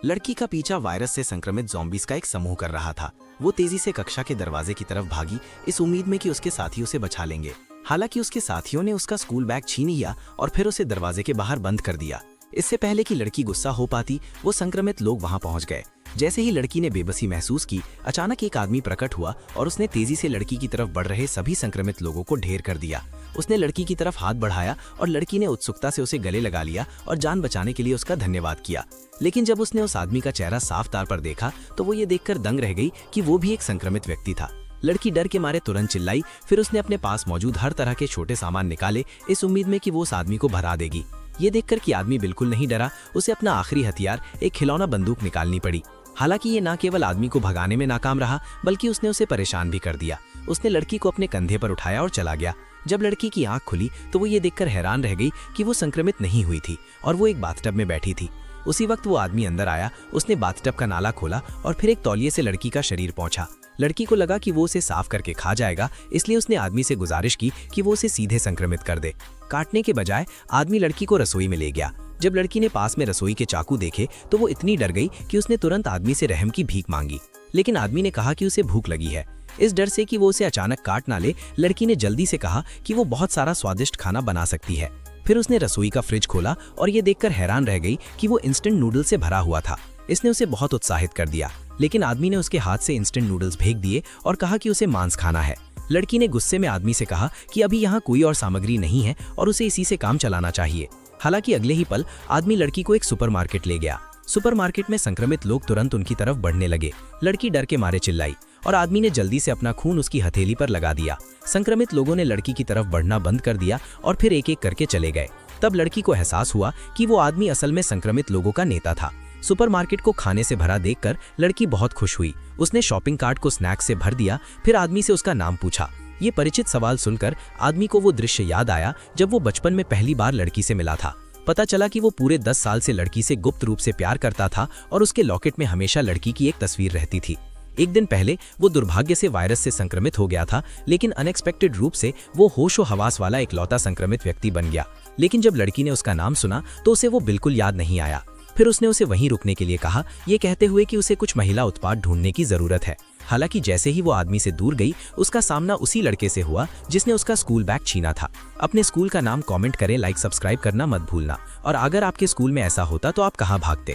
लड़की का पीछा वायरस से संक्रमित ज़ॉम्बीज का एक समूह कर रहा था। वो तेजी से कक्षा के दरवाजे की तरफ भागी, इस उम्मीद में कि उसके साथी उसे बचा लेंगे। हालांकि उसके साथियों ने उसका स्कूल बैग छीन लिया और फिर उसे दरवाजे के बाहर बंद कर दिया। इससे पहले कि लड़की गुस्सा हो पाती, वो संक्रमित लोग वहां पहुंच गए। जैसे ही लड़की ने बेबसी महसूस की, अचानक एक आदमी प्रकट हुआ और उसने तेजी से लड़की की तरफ बढ़ रहे सभी संक्रमित लोगों को ढेर कर दिया। उसने लड़की की तरफ हाथ बढ़ाया और लड़की ने उत्सुकता से उसे गले लगा लिया और जान बचाने के लिए उसका धन्यवाद किया। लेकिन जब उसने उस आदमी का चेहरा साफ तौर पर देखा तो वो ये देखकर दंग रह गई कि वो भी एक संक्रमित व्यक्ति था। लड़की डर के मारे तुरंत चिल्लाई, फिर उसने अपने पास मौजूद हर तरह के छोटे सामान निकाले, इस उम्मीद में कि वो उस आदमी को भगा देगी। ये देखकर कि आदमी बिल्कुल नहीं डरा, उसे अपना आखिरी हथियार, एक खिलौना बंदूक निकालनी पड़ी। हालांकि ये न केवल आदमी को भगाने में नाकाम रहा, बल्कि उसने उसे परेशान भी कर दिया। उसने लड़की को अपने कंधे पर उठाया और चला गया। जब लड़की की आंख खुली तो वो ये देखकर हैरान रह गई कि वो संक्रमित नहीं हुई थी और वो एक बाथटब में बैठी थी। उसी वक्त वो आदमी अंदर आया, उसने बाथटब का नाला खोला और फिर एक तौलिए से लड़की का शरीर पोंछा। लड़की को लगा कि वो उसे साफ करके खा जाएगा, इसलिए उसने आदमी से गुजारिश की कि वो उसे सीधे संक्रमित कर दे। काटने के बजाय आदमी लड़की को रसोई में ले गया। जब लड़की ने पास में रसोई के चाकू देखे तो वो इतनी डर गई कि उसने तुरंत आदमी से रहम की भीख मांगी। लेकिन आदमी ने कहा कि उसे भूख लगी है। इस डर से कि वो उसे अचानक काट ना ले, लड़की ने जल्दी से कहा कि वो बहुत सारा स्वादिष्ट खाना बना सकती है। फिर उसने रसोई का फ्रिज खोला और ये देखकर हैरान रह गई कि वो इंस्टेंट नूडल से भरा हुआ था। इसने उसे बहुत उत्साहित कर दिया, लेकिन आदमी ने उसके हाथ से इंस्टेंट नूडल्स फेंक दिए और कहा कि उसे मांस खाना है। लड़की ने गुस्से में आदमी से कहा कि अभी यहाँ कोई और सामग्री नहीं है और उसे इसी से काम चलाना चाहिए। हालांकि अगले ही पल आदमी लड़की को एक सुपरमार्केट ले गया। सुपरमार्केट में संक्रमित लोग तुरंत उनकी तरफ बढ़ने लगे। लड़की डर के मारे चिल्लाई और आदमी ने जल्दी से अपना खून उसकी हथेली पर लगा दिया। संक्रमित लोगों ने लड़की की तरफ बढ़ना बंद कर दिया और फिर एक एक करके चले गए। तब लड़की को एहसास हुआ कि वो आदमी असल में संक्रमित लोगों का नेता था। सुपरमार्केट को खाने से भरा देखकर लड़की बहुत खुश हुई। उसने शॉपिंग कार्ट को स्नैक्स से भर दिया, फिर आदमी से उसका नाम पूछा। ये परिचित सवाल सुनकर आदमी को वो दृश्य याद आया जब वो बचपन में पहली बार लड़की से मिला था। पता चला कि वो पूरे 10 साल से लड़की से गुप्त रूप से प्यार करता था और उसके लॉकेट में हमेशा लड़की की एक तस्वीर रहती थी। एक दिन पहले वो दुर्भाग्य से वायरस से संक्रमित हो गया था, लेकिन अनएक्सपेक्टेड रूप से वो होशो हवास वाला इकलौता संक्रमित व्यक्ति बन गया। लेकिन जब लड़की ने उसका नाम सुना तो उसे वो बिल्कुल याद नहीं आया। फिर उसने उसे वहीं रुकने के लिए कहा, ये कहते हुए कि उसे कुछ महिला उत्पाद ढूंढने की जरूरत है। हालांकि जैसे ही वो आदमी से दूर गई, उसका सामना उसी लड़के से हुआ जिसने उसका स्कूल बैग छीना था। अपने स्कूल का नाम कमेंट करें, लाइक सब्सक्राइब करना मत भूलना। और अगर आपके स्कूल में ऐसा होता तो आप कहाँ भागते।